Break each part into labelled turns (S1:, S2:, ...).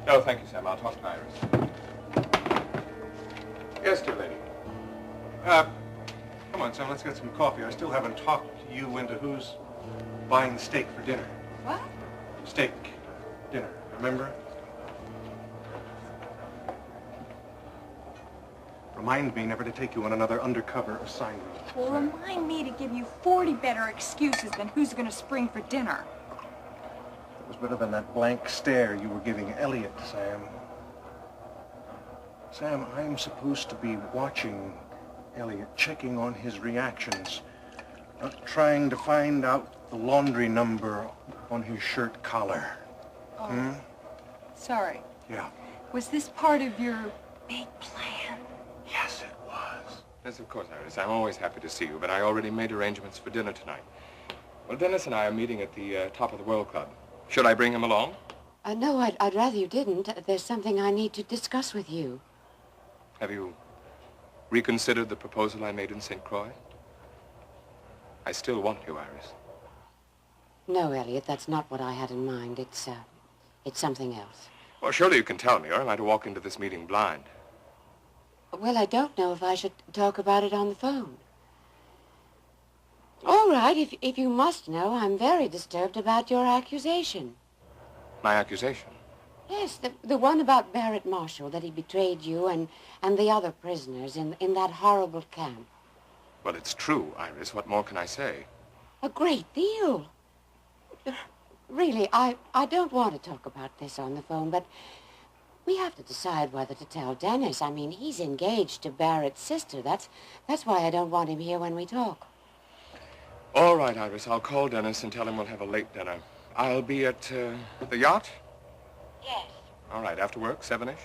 S1: No, thank you, Sam. I'll talk to Iris. Yes, dear lady. Come on, Sam, let's get some coffee. I still haven't talked you into who's buying the steak for dinner.
S2: What?
S1: Steak dinner, remember? Remind me never to take you on another undercover assignment.
S2: Well, remind me to give you 40 better excuses than who's going to spring for dinner.
S1: It was better than that blank stare you were giving Elliot, Sam. Sam, I'm supposed to be watching Elliot, checking on his reactions, not trying to find out the laundry number on his shirt collar.
S2: Oh, sorry.
S1: Yeah.
S2: Was this part of your big plan?
S1: Yes, it was.
S3: Yes, of course, Iris. I'm always happy to see you, but I already made arrangements for dinner tonight. Well, Dennis and I are meeting at the Top of the World Club. Should I bring him along?
S4: No, I'd rather you didn't. There's something I need to discuss with you.
S3: Have you reconsidered the proposal I made in St. Croix? I still want you, Iris.
S4: No, Elliot, that's not what I had in mind. It's something else.
S3: Well, surely you can tell me, or am I to walk into this meeting blind?
S4: Well, I don't know if I should talk about it on the phone. All right, if you must know, I'm very disturbed about your accusation.
S3: My accusation?
S4: Yes, the one about Barrett Marshall, that he betrayed you and the other prisoners in that horrible camp.
S3: Well, it's true, Iris. What more can I say?
S4: A great deal. Really, I don't want to talk about this on the phone, but we have to decide whether to tell Dennis. I mean, he's engaged to Barrett's sister. That's why I don't want him here when we talk.
S3: All right, Iris. I'll call Dennis and tell him we'll have a late dinner. I'll be at the yacht?
S4: Yes.
S3: All right, after work, 7-ish?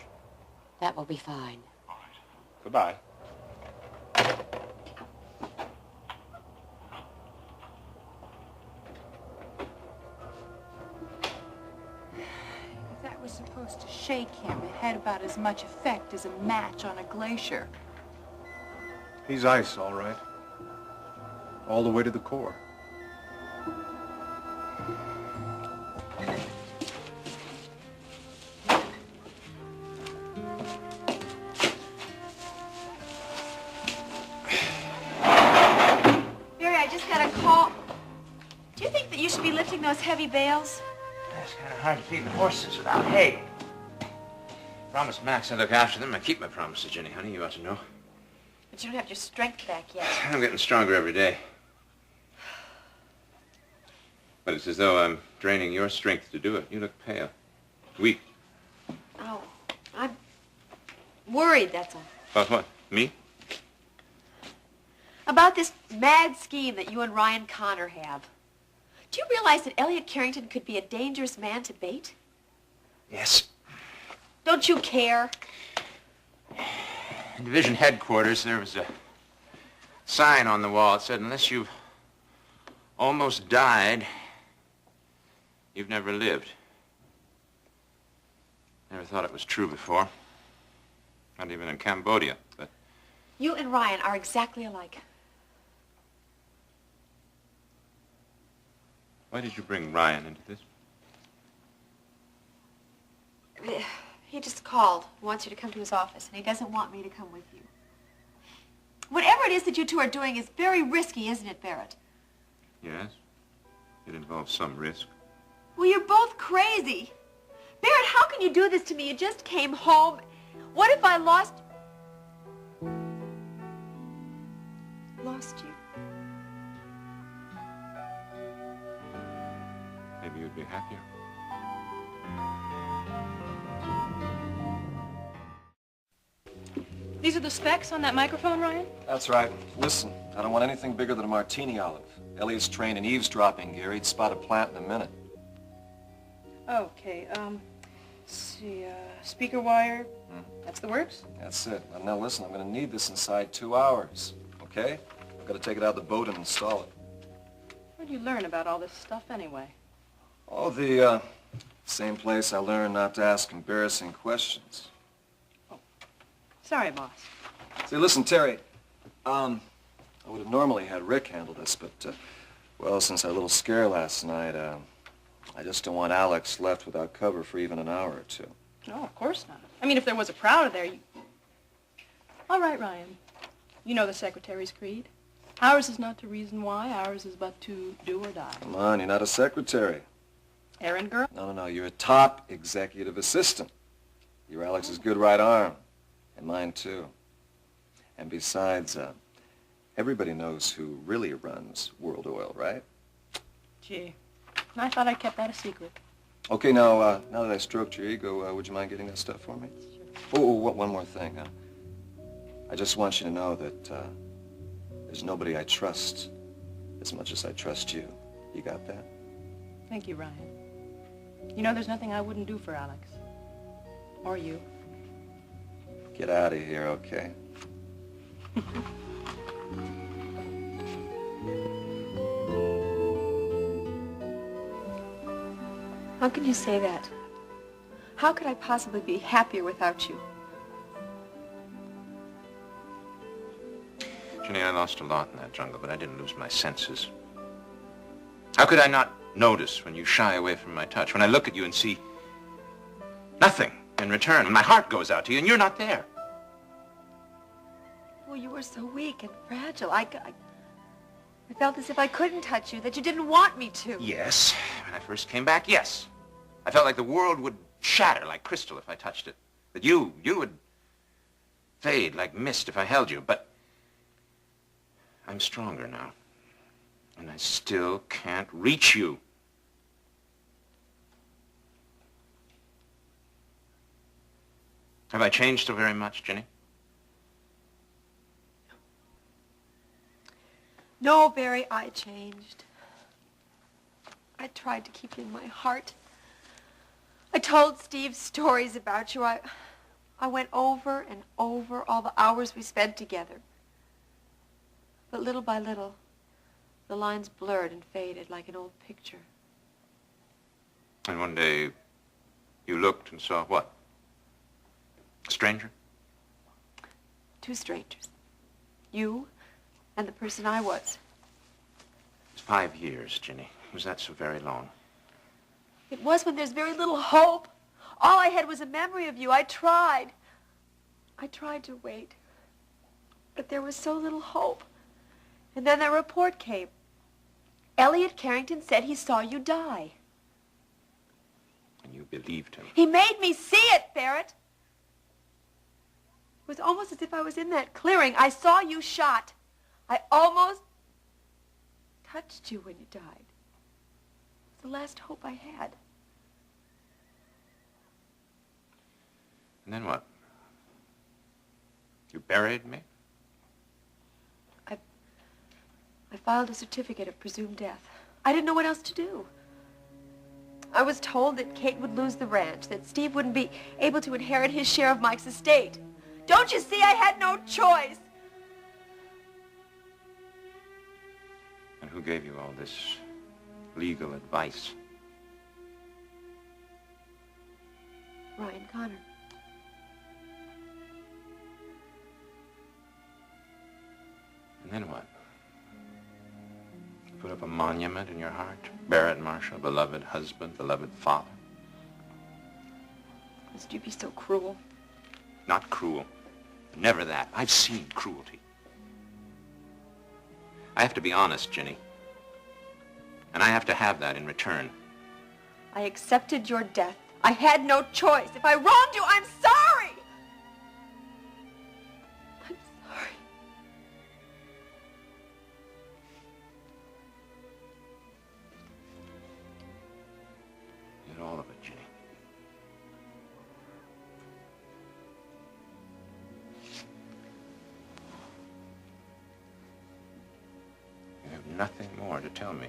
S4: That will be fine.
S3: All right. Goodbye.
S2: If that was supposed to shake him, it had about as much effect as a match on a glacier.
S1: He's ice, all right. All the way to the core.
S5: Those heavy bales?
S6: It's kind of hard to feed the horses without hay. Promised Max I'd look after them. I keep my promises, Jenny, honey. You ought to know.
S5: But you don't have your strength back yet.
S6: I'm getting stronger every day. But it's as though I'm draining your strength to do it. You look pale. Weak.
S5: Oh, I'm worried, that's all.
S6: About what? Me?
S5: About this mad scheme that you and Ryan Connor have. Do you realize that Elliot Carrington could be a dangerous man to bait?
S6: Yes.
S5: Don't you care?
S6: In division headquarters, there was a sign on the wall. It said, unless you've almost died, you've never lived. Never thought it was true before. Not even in Cambodia, but...
S5: You and Ryan are exactly alike.
S6: Why did you bring Ryan into this?
S5: He just called, wants you to come to his office, and he doesn't want me to come with you. Whatever it is that you two are doing is very risky, isn't it, Barrett?
S6: Yes. It involves some risk.
S5: Well, you're both crazy. Barrett, how can you do this to me? You just came home. What if I lost you?
S6: Maybe you'd be happier.
S7: These are the specs on that microphone, Ryan?
S8: That's right. Listen, I don't want anything bigger than a martini olive. Elliot's trained in eavesdropping gear. He'd spot a plant in a minute.
S7: Okay, let's see, speaker wire, that's the works?
S8: That's it. Now listen, I'm going to need this inside 2 hours, okay? I've got to take it out of the boat and install it.
S7: Where'd you learn about all this stuff anyway?
S8: Oh, the same place I learned not to ask embarrassing questions.
S7: Sorry, boss.
S8: See, listen, Terry, I would have normally had Rick handle this, but, well, since our little scare last night, I just don't want Alex left without cover for even an hour or two.
S7: No, of course not. I mean, if there was a Prouder there, you... All right, Ryan. You know the Secretary's creed. Ours is not to reason why. Ours is but to do or die.
S8: Come on, you're not a secretary.
S7: Errand girl?
S8: No, you're a top executive assistant. You're Alex's good right arm. And mine, too. And besides, everybody knows who really runs World Oil, right?
S7: Gee, I thought I kept that a secret.
S8: Okay, now that I stroked your ego, would you mind getting that stuff for me? Oh, one more thing. I just want you to know that there's nobody I trust as much as I trust you. You got that?
S7: Thank you, Ryan. You know, there's nothing I wouldn't do for Alex. Or you.
S8: Get out of here, okay?
S5: How can you say that? How could I possibly be happier without you?
S6: Jenny, I lost a lot in that jungle, but I didn't lose my senses. How could I not notice when you shy away from my touch, when I look at you and see nothing in return, and my heart goes out to you and you're not there?
S5: Well, you were so weak and fragile. I felt as if I couldn't touch you, that you didn't want me to.
S6: Yes. When I first came back, yes. I felt like the world would shatter like crystal if I touched it. That you would fade like mist if I held you. But I'm stronger now. And I still can't reach you. Have I changed so very much, Jenny?
S5: No, Barry, I changed. I tried to keep you in my heart. I told Steve stories about you. I went over and over all the hours we spent together. But little by little, the lines blurred and faded like an old picture.
S6: And one day, you looked and saw what? A stranger?
S5: Two strangers. You and the person I was.
S6: It's 5 years, Jenny. Was that so very long?
S5: It was when there's very little hope. All I had was a memory of you. I tried to wait. But there was so little hope. And then that report came. Elliot Carrington said he saw you die.
S6: And you believed him.
S5: He made me see it, Barrett. It was almost as if I was in that clearing. I saw you shot. I almost touched you when you died. It was the last hope I had.
S6: And then what? You buried me?
S5: I filed a certificate of presumed death. I didn't know what else to do. I was told that Kate would lose the ranch, that Steve wouldn't be able to inherit his share of Mike's estate. Don't you see? I had no choice.
S6: And who gave you all this legal advice?
S5: Ryan Connor.
S6: And then what? You put up a monument in your heart? Barrett Marshall, beloved husband, beloved father.
S5: Must you be so cruel?
S6: Not cruel. Never that. I've seen cruelty. I have to be honest, Jenny. And I have to have that in return.
S5: I accepted your death. I had no choice. If I wronged you, I'm sorry! I'm sorry.
S6: Get all of it, Jenny. You have nothing more to tell me.